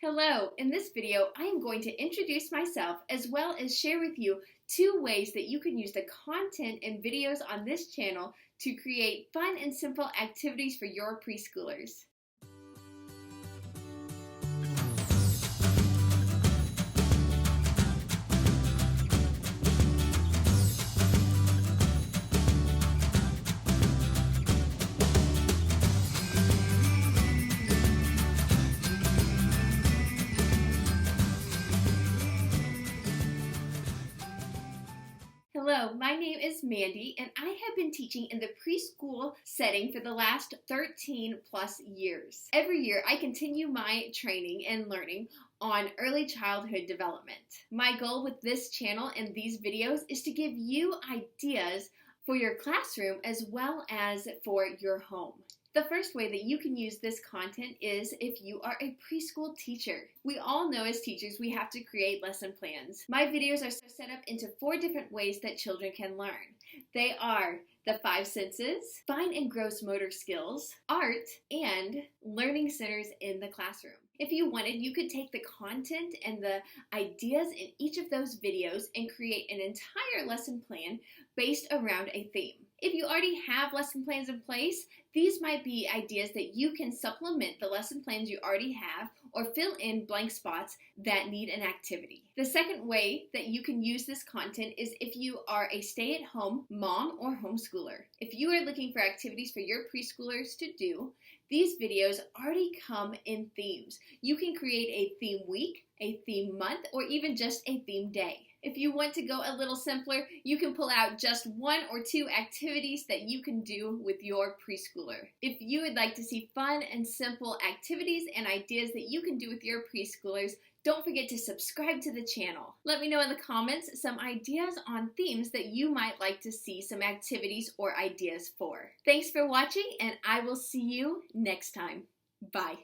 Hello, in this video I am going to introduce myself as well as share with you 2 ways that you can use the content and videos on this channel to create fun and simple activities for your preschoolers. Hello, my name is Mandy and I have been teaching in the preschool setting for the last 13 plus years. Every year I continue my training and learning on early childhood development. My goal with this channel and these videos is to give you ideas for your classroom as well as for your home. The first way that you can use this content is if you are a preschool teacher. We all know as teachers we have to create lesson plans. My videos are set up into 4 different ways that children can learn. They are the 5 senses, fine and gross motor skills, art, and learning centers in the classroom. If you wanted, you could take the content and the ideas in each of those videos and create an entire lesson plan based around a theme. If you already have lesson plans in place, these might be ideas that you can supplement the lesson plans you already have or fill in blank spots that need an activity. The second way that you can use this content is if you are a stay-at-home mom or homeschooler. If you are looking for activities for your preschoolers to do, these videos already come in themes. You can create a theme week, a theme month, or even just a theme day. If you want to go a little simpler, you can pull out just 1 or 2 activities that you can do with your preschooler. If you would like to see fun and simple activities and ideas that you can do with your preschoolers, don't forget to subscribe to the channel. Let me know in the comments some ideas on themes that you might like to see some activities or ideas for. Thanks for watching, and I will see you next time. Bye.